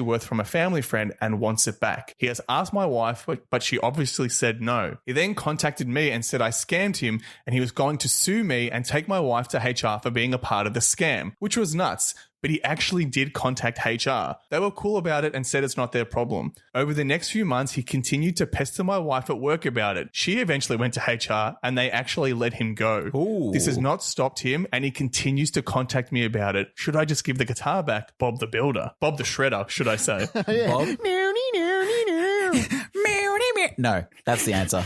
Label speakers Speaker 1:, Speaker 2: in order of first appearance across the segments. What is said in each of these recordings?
Speaker 1: worth from a family friend and wants it back. He has asked my wife, but she obviously said no. He then contacted me and said I scammed him and he was going to sue me and take my wife to HR for being a part of the scam, which was nuts. But he actually did contact HR. They were cool about it and said it's not their problem. Over the next few months, he continued to pester my wife at work about it. She eventually went to HR and they actually let him go.
Speaker 2: Ooh.
Speaker 1: This has not stopped him and he continues to contact me about it. Should I just give the guitar back? Bob the Builder. Bob the Shredder, should I say.
Speaker 2: Bob? No, that's the answer.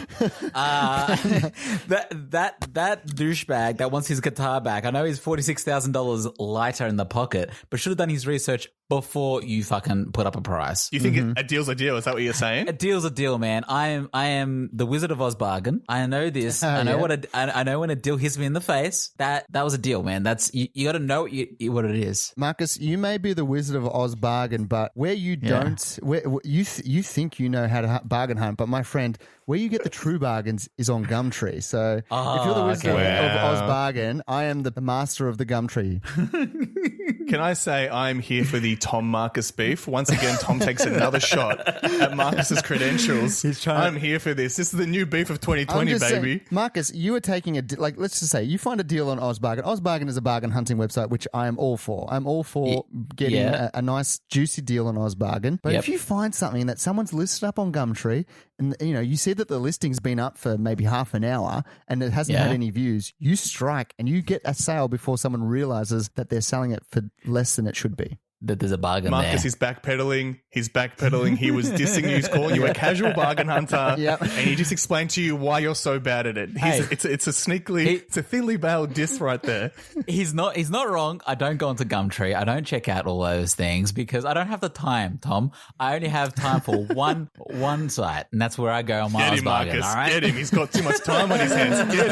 Speaker 2: That douchebag that wants his guitar back, I know he's $46,000 lighter in the pocket, but should have done his research before you fucking put up a price.
Speaker 1: You think a deal's a deal? Is that what you're saying?
Speaker 2: A deal's a deal, man. I am the Wizard of Oz bargain. I know this. I know I know when a deal hits me in the face. That was a deal, man. That's you got to know what it is.
Speaker 3: Marcus, you may be the Wizard of Oz bargain, but where you don't, where you think you know how to bargain hunt, but my friend, where you get the true bargains is on Gumtree. So if you're the Wizard of Oz bargain, I am the master of the Gumtree.
Speaker 1: Can I say I'm here for the Tom Marcus beef? Once again, Tom takes another shot at Marcus's credentials. I'm here for this. This is the new beef of 2020, baby.
Speaker 3: Saying, Marcus, you are taking let's just say you find a deal on Ozbargain. Ozbargain is a bargain hunting website, which I am all for. I'm all for getting a nice juicy deal on Ozbargain. But if you find something that someone's listed up on Gumtree and you see that the listing's been up for maybe half an hour and it hasn't had any views, you strike and you get a sale before someone realizes that they're selling it for less than it should be.
Speaker 2: That there's a bargain
Speaker 1: Marcus is backpedaling. He's backpedaling. He was dissing you. He's calling you a casual bargain hunter. And he just explained to you why you're so bad at it. It's a thinly veiled diss right there.
Speaker 2: He's not wrong. I don't go onto Gumtree. I don't check out all those things because I don't have the time, Tom. I only have time for one site, and that's where I go on my
Speaker 1: Get him,
Speaker 2: bargain.
Speaker 1: Marcus.
Speaker 2: All right?
Speaker 1: Get him. He's got too much time on his hands. Get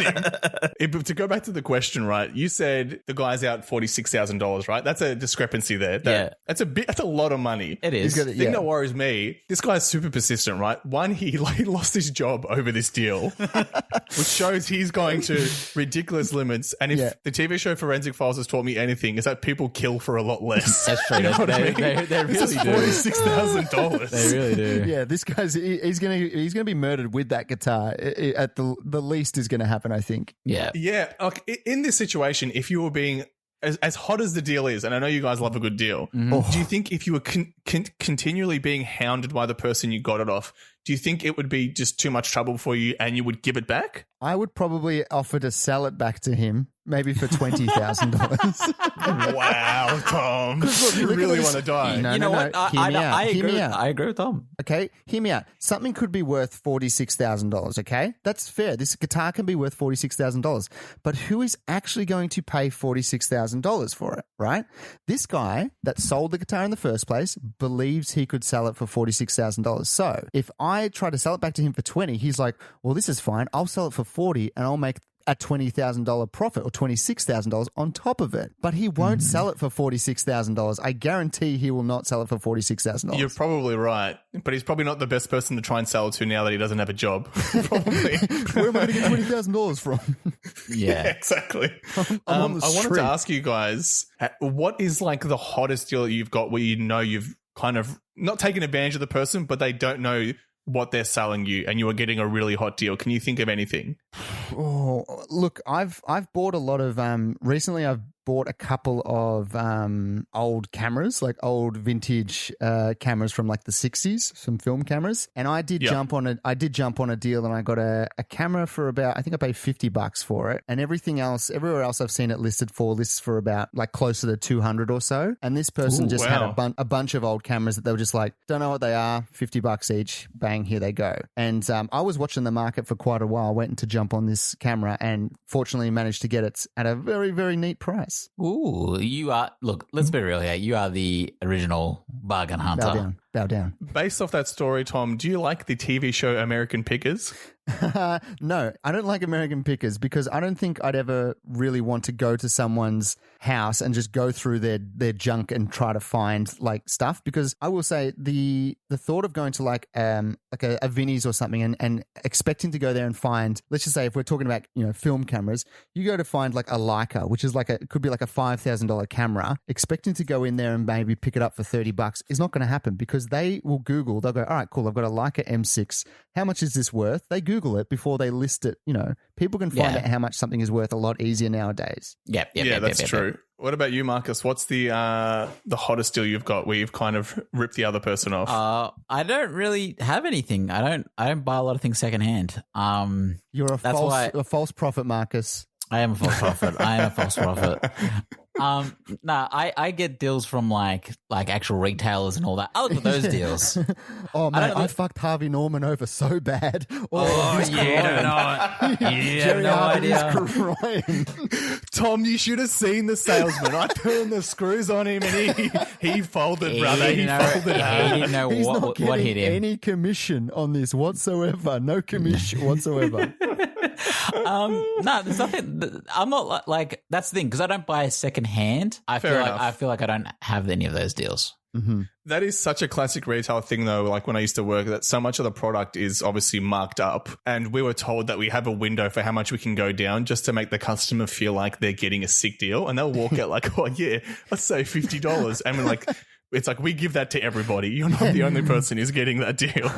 Speaker 1: him. To go back to the question, right? You said the guy's out $46,000, right? That's a discrepancy there. That's a lot of money.
Speaker 2: It is.
Speaker 1: The thing that worries me, this guy's super persistent, right? One, he lost his job over this deal, which shows he's going to ridiculous limits. And if the TV show Forensic Files has taught me anything, is that people kill for a lot less.
Speaker 2: That's true.
Speaker 1: You know what I mean?
Speaker 2: They really
Speaker 1: this is $46,000.
Speaker 2: They really do.
Speaker 3: Yeah, this guy's he's gonna be murdered with that guitar. At the least is going to happen, I think.
Speaker 2: Yeah.
Speaker 1: Yeah. In this situation, if you were being as hot as the deal is, and I know you guys love a good deal, do you think if you were continually being hounded by the person you got it off, do you think it would be just too much trouble for you and you would give it back?
Speaker 3: I would probably offer to sell it back to him, maybe for $20,000.
Speaker 1: Wow, Tom. You really want to die.
Speaker 3: No,
Speaker 2: you know what? I agree with Tom.
Speaker 3: Okay, hear me out. Something could be worth $46,000, okay? That's fair. This guitar can be worth $46,000. But who is actually going to pay $46,000 for it, right? This guy that sold the guitar in the first place believes he could sell it for $46,000. So if I try to sell it back to him for $20,000, he's like, well, this is fine. I'll sell it for $40,000 and I'll make a $20,000 profit or $26,000 on top of it. But he won't sell it for $46,000. I guarantee he will not sell it for $46,000.
Speaker 1: You're probably right, but he's probably not the best person to try and sell it to now that he doesn't have a job. Probably.
Speaker 3: Where am I going to get $20,000 from?
Speaker 2: Yeah,
Speaker 1: exactly.
Speaker 3: I'm on the
Speaker 1: I wanted
Speaker 3: street.
Speaker 1: to ask you guys, what is like the hottest deal that you've got where you know you've kind of not taken advantage of the person, but they don't know what they're selling you and you are getting a really hot deal? Can you think of anything?
Speaker 3: Oh, look, I've bought a lot of recently I've bought a couple of old cameras, like old vintage cameras from like the 60s, some film cameras. And I did jump on a deal and I got a camera for about, I think I paid $50 for it. And everywhere else I've seen it listed for about like closer to 200 or so. And this person had a bunch of old cameras that they were just like, don't know what they are, $50 each, bang, here they go. And I was watching the market for quite a while, waiting to jump on this camera and fortunately managed to get it at a very, very neat price.
Speaker 2: Ooh, you are. Look, let's be real here. You are the original bargain hunter.
Speaker 3: bow down.
Speaker 1: Based off that story, Tom, do you like the TV show American Pickers?
Speaker 3: No, I don't like American Pickers because I don't think I'd ever really want to go to someone's house and just go through their junk and try to find like stuff. Because I will say the thought of going to like a Vinnie's or something and expecting to go there and find, let's just say if we're talking about, you know, film cameras, you go to find like a Leica, which is like it could be like a $5,000 camera, expecting to go in there and maybe pick it up for $30 is not going to happen because they will Google, they'll go, all right, cool, I've got a Leica M6. How much is this worth? They Google it before they list it. You know, people can find out how much something is worth a lot easier nowadays.
Speaker 1: That's true. What about you, Marcus? What's the hottest deal you've got where you've kind of ripped the other person off?
Speaker 2: I don't really have anything. I don't buy a lot of things secondhand.
Speaker 3: You're a false prophet, Marcus.
Speaker 2: I am a false prophet. I get deals from like actual retailers and all that. I look at those deals.
Speaker 3: Oh man, I fucked Harvey Norman over so bad.
Speaker 1: Jerry Harvey's crying. Tom, you should have seen the salesman. I turned the screws on him and he folded, brother. He folded.
Speaker 2: He didn't know
Speaker 3: He's not
Speaker 2: what hit him.
Speaker 3: Any commission on this whatsoever. No commission whatsoever.
Speaker 2: No, there's nothing. I'm not like that's the thing because I don't buy second hand. I feel like I don't have any of those deals.
Speaker 3: Mm-hmm.
Speaker 1: That is such a classic retail thing, though. Like when I used to work, that so much of the product is obviously marked up, and we were told that we have a window for how much we can go down just to make the customer feel like they're getting a sick deal, and they'll walk out like, "Oh yeah, let's say $50," and we're like. It's like we give that to everybody. You're not the only person who's getting that deal.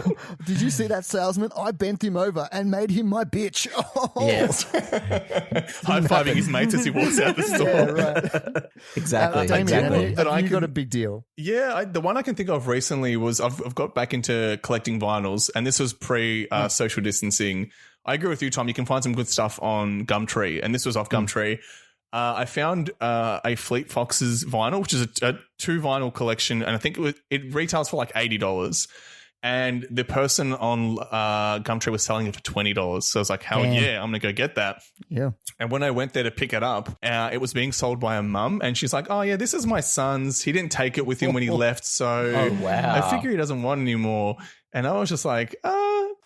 Speaker 3: Did you see that salesman? I bent him over and made him my bitch. Oh.
Speaker 2: Yes.
Speaker 1: High-fiving his mates as he walks out the store.
Speaker 3: Yeah, right.
Speaker 2: Exactly.
Speaker 3: Damien, you got a big deal.
Speaker 1: Yeah, the one I can think of recently was I've got back into collecting vinyls, and this was pre-social distancing. I agree with you, Tom. You can find some good stuff on Gumtree, and this was off Gumtree. I found a Fleet Foxes vinyl, which is a 2 vinyl collection, and I think it retails for like $80. And the person on Gumtree was selling it for $20. So I was like, hell yeah, I'm going to go get that.
Speaker 3: Yeah.
Speaker 1: And when I went there to pick it up, it was being sold by a mum. And she's like, oh, yeah, this is my son's. He didn't take it with him when he left. So
Speaker 2: wow.
Speaker 1: I figure he doesn't want it anymore. And I was just like,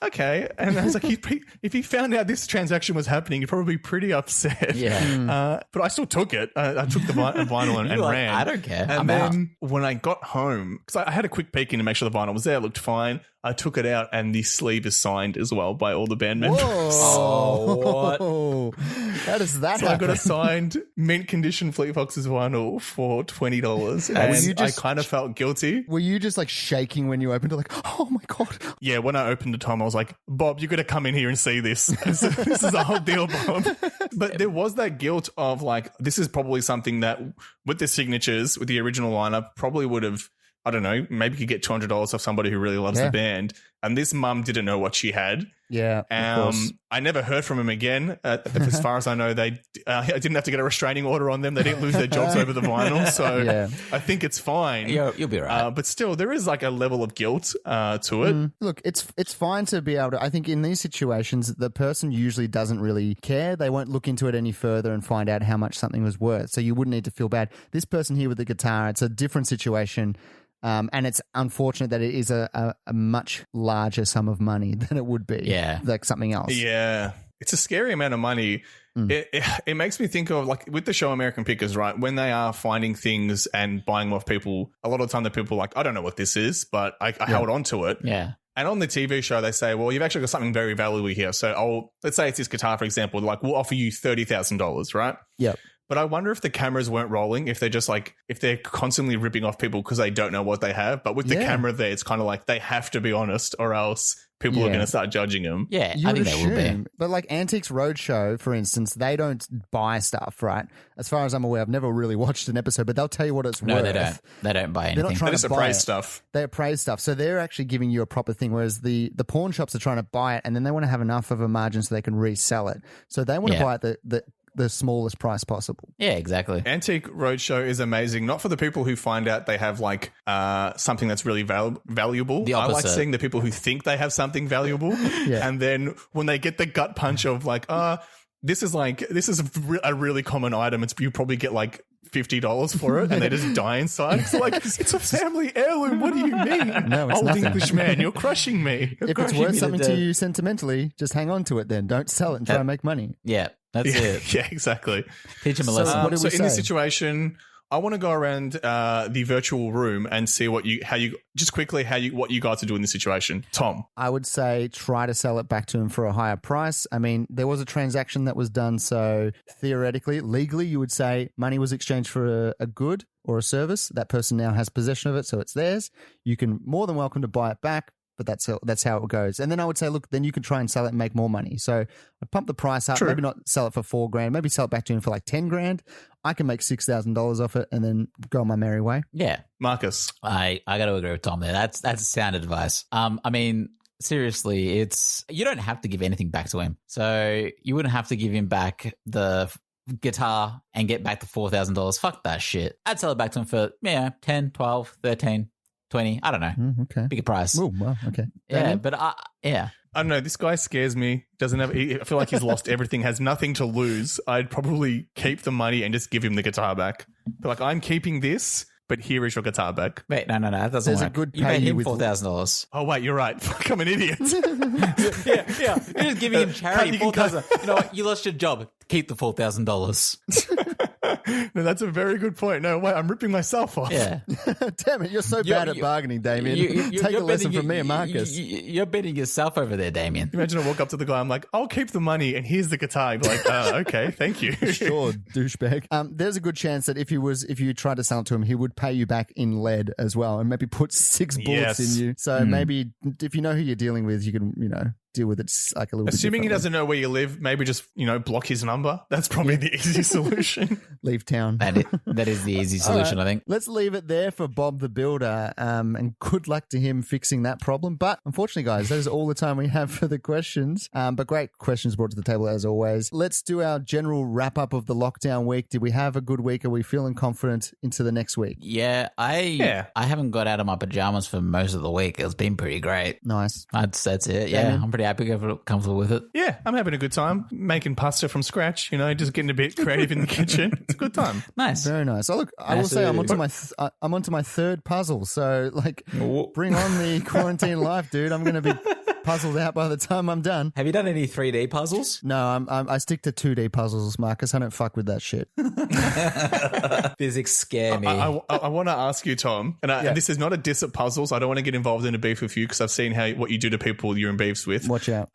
Speaker 1: okay. And I was like, if he found out this transaction was happening, he'd probably be pretty upset.
Speaker 2: Yeah.
Speaker 1: But I still took it. I took the vinyl and ran.
Speaker 2: I don't care.
Speaker 1: And then when I got home, because I had a quick peek in to make sure the vinyl was there, it looked fine. I took it out and the sleeve is signed as well by all the band members.
Speaker 2: Oh, what?
Speaker 3: How does that
Speaker 1: So
Speaker 3: happen?
Speaker 1: I got a signed mint condition Fleet Foxes vinyl for $20. And I kind of felt guilty.
Speaker 3: Were you just like shaking when you opened it like, oh my God.
Speaker 1: Yeah, when I opened it, Tom, I was like, Bob, you got to come in here and see this. This is a whole deal, Bob. But there was that guilt of like, this is probably something that with the signatures, with the original lineup, probably would have, I don't know, maybe could get $200 off somebody who really loves the band. And this mum didn't know what she had.
Speaker 3: Yeah, of course.
Speaker 1: I never heard from him again. As far as I know, I didn't have to get a restraining order on them. They didn't lose their jobs over the vinyl. So I think it's fine.
Speaker 2: You'll be right.
Speaker 1: But still, there is like a level of guilt to it.
Speaker 3: Look, it's fine to be able to, I think in these situations, the person usually doesn't really care. They won't look into it any further and find out how much something was worth. So you wouldn't need to feel bad. This person here with the guitar, it's a different situation. And it's unfortunate that it is a much larger sum of money than it would be like something else.
Speaker 1: Yeah. It's a scary amount of money. It makes me think of like with the show American Pickers, right? When they are finding things and buying them off people, a lot of the time the people are like, I don't know what this is, but I held on to it.
Speaker 2: Yeah.
Speaker 1: And on the TV show, they say, well, you've actually got something very valuable here. So let's say it's this guitar, for example, like we'll offer you $30,000, right?
Speaker 3: Yep.
Speaker 1: But I wonder if the cameras weren't rolling, if they're just like, if they're constantly ripping off people because they don't know what they have. But with the camera there, it's kind of like they have to be honest or else people are going to start judging them.
Speaker 2: Yeah, I think they will be.
Speaker 3: But like Antiques Roadshow, for instance, they don't buy stuff, right? As far as I'm aware, I've never really watched an episode, but they'll tell you what it's worth.
Speaker 2: No, they don't. They don't buy anything.
Speaker 3: They're not trying
Speaker 1: They
Speaker 3: to
Speaker 1: just
Speaker 3: buy
Speaker 1: appraise
Speaker 3: it.
Speaker 1: stuff.
Speaker 3: They appraise stuff. So they're actually giving you a proper thing, whereas the pawn shops are trying to buy it and then they want to have enough of a margin so they can resell it. So they want to buy it the smallest price possible.
Speaker 2: Yeah, exactly.
Speaker 1: Antique Roadshow is amazing, not for the people who find out they have like something that's really valuable.
Speaker 2: The
Speaker 1: I like
Speaker 2: opposite.
Speaker 1: seeing the people who think they have something valuable, and then when they get the gut punch of like, this is a really common item. You probably get like $50 for it and they just die inside. It's like, it's a family heirloom. What do you mean?
Speaker 3: No, it's
Speaker 1: Old
Speaker 3: nothing.
Speaker 1: English man, you're crushing me.
Speaker 3: If it's worth something to you sentimentally, just hang on to it then. Don't sell it and try and make money.
Speaker 2: Yeah, that's it.
Speaker 1: Yeah, exactly.
Speaker 2: Teach him a
Speaker 3: So
Speaker 2: lesson.
Speaker 3: what did we
Speaker 1: So in this
Speaker 3: say?
Speaker 1: situation, I want to go around the virtual room and see what you guys are doing in this situation. Tom.
Speaker 3: I would say try to sell it back to him for a higher price. I mean, there was a transaction that was done, so theoretically, legally, you would say money was exchanged for a good or a service. That person now has possession of it, so it's theirs. You can more than welcome to buy it back, but that's how it goes. And then I would say, look, then you can try and sell it and make more money. So I'd pump the price up, maybe not sell it for $4,000, maybe sell it back to him for like $10,000. I can make $6,000 off it and then go on my merry way.
Speaker 2: Yeah.
Speaker 1: Marcus.
Speaker 2: I got to agree with Tom there. That's sound advice. I mean, seriously, you don't have to give anything back to him. So you wouldn't have to give him back the guitar and get back the $4,000. Fuck that shit. I'd sell it back to him for 10, 12, 13, 20. I don't know.
Speaker 3: Okay.
Speaker 2: Pick a price.
Speaker 3: Oh, well, okay.
Speaker 2: Yeah,
Speaker 3: Damien?
Speaker 2: but I
Speaker 1: don't know. This guy scares me. I feel like he's lost everything, has nothing to lose. I'd probably keep the money and just give him the guitar back. But like, I'm keeping this, but here is your guitar back.
Speaker 2: Wait, no, that doesn't
Speaker 3: There's a
Speaker 2: work.
Speaker 3: good
Speaker 2: You
Speaker 3: pay
Speaker 2: paid him
Speaker 3: with-
Speaker 2: $4,000.
Speaker 1: Oh, wait, you're right. Fuck, I'm an idiot.
Speaker 2: Yeah. You're just giving him charity.
Speaker 1: You can cut-
Speaker 2: $4,000. You know what? You lost your job. Keep the $4,000.
Speaker 1: No, that's a very good point. No, wait, I'm ripping myself off.
Speaker 2: Yeah.
Speaker 3: Damn it, you're so bad at bargaining, Damien. Take a lesson from me and Marcus.
Speaker 2: You're betting yourself over there, Damien.
Speaker 1: Imagine I walk up to the guy, I'm like, I'll keep the money and here's the guitar. He'd be like, okay, thank you.
Speaker 3: Sure, douchebag. There's a good chance that if you tried to sell it to him, he would pay you back in lead as well and maybe put 6 bullets
Speaker 1: Yes.
Speaker 3: in you. So maybe if you know who you're dealing with, you can, deal with it like a little
Speaker 1: Assuming he
Speaker 3: bit differently.
Speaker 1: doesn't know where you live, maybe just, block his number. That's probably the easy solution.
Speaker 3: Leave town.
Speaker 2: That is the easy solution,
Speaker 3: All right.
Speaker 2: I think.
Speaker 3: Let's leave it there for Bob the Builder, and good luck to him fixing that problem. But unfortunately, guys, that is all the time we have for the questions. But great questions brought to the table as always. Let's do our general wrap up of the lockdown week. Did we have a good week? Are we feeling confident into the next week?
Speaker 2: Yeah, I haven't got out of my pajamas for most of the week. It's been pretty great.
Speaker 3: Nice.
Speaker 2: That's it. Yeah,
Speaker 3: Damien?
Speaker 2: I'm pretty happy, comfortable with it.
Speaker 1: Yeah, I'm having a good time making pasta from scratch, just getting a bit creative in the kitchen. It's a good time.
Speaker 2: Nice.
Speaker 3: Very nice. Oh, look, I will say I'm onto my third puzzle. So, bring on the quarantine life, dude. I'm going to be puzzled out by the time I'm done.
Speaker 2: Have you done any 3D puzzles?
Speaker 3: No, I stick to 2D puzzles, Marcus. I don't fuck with that shit.
Speaker 2: Physics scare me.
Speaker 1: I want to ask you, Tom, and this is not a diss at puzzles. I don't want to get involved in a beef with you because I've seen what you do to people you're in beefs with.
Speaker 3: Watch out.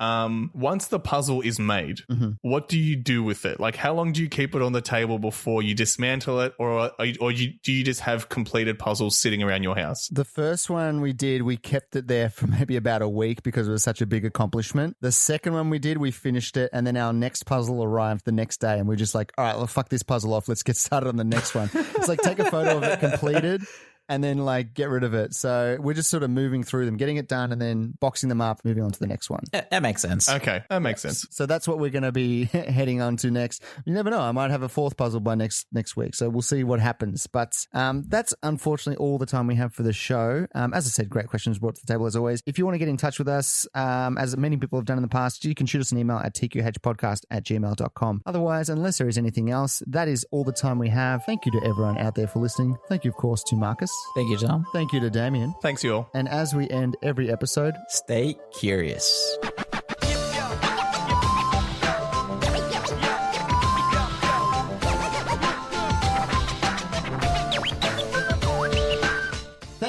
Speaker 1: Once the puzzle is made, what do you do with it? Like, how long do you keep it on the table before you dismantle it, or do you just have completed puzzles sitting around your house?
Speaker 3: The first one we did, we kept it there for maybe about a week because it was such a big accomplishment. The second one we did, we finished it, and then our next puzzle arrived the next day, and we're just like, all right, well, fuck this puzzle off. Let's get started on the next one. It's like, take a photo of it completed and then get rid of it. So we're just sort of moving through them, getting it done, and then boxing them up, moving on to the next one.
Speaker 2: That makes sense.
Speaker 1: Okay, that makes sense.
Speaker 3: So that's what we're going to be heading on to next. You never know. I might have a fourth puzzle by next week. So we'll see what happens. But that's unfortunately all the time we have for the show. As I said, great questions brought to the table as always. If you want to get in touch with us, as many people have done in the past, you can shoot us an email at tqhpodcast@gmail.com. Otherwise, unless there is anything else, that is all the time we have. Thank you to everyone out there for listening. Thank you, of course, to Marcus.
Speaker 2: Thank you, Tom.
Speaker 3: Thank you to Damien.
Speaker 1: Thanks, you all.
Speaker 3: And as we end every episode,
Speaker 2: Stay curious.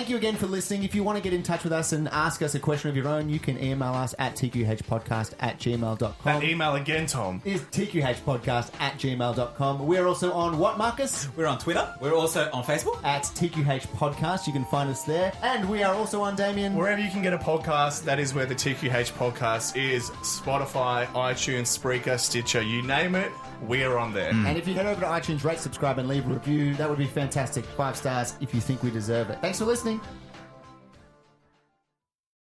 Speaker 3: thank you again for listening. If you want to get in touch with us and ask us a question of your own, you can email us at tqhpodcast@gmail.com.
Speaker 1: That email again, Tom.
Speaker 3: Is tqhpodcast@gmail.com. We're also on what, Marcus?
Speaker 2: We're on Twitter. We're also on Facebook.
Speaker 3: At TQH Podcast. You can find us there. And we are also on, Damien.
Speaker 1: Wherever you can get a podcast, that is where the TQH podcast is. Spotify, iTunes, Spreaker, Stitcher, you name it, we're on there.
Speaker 3: And if you head over to iTunes, rate, subscribe, and leave a review, that would be fantastic. 5 stars if you think we deserve it. Thanks for listening.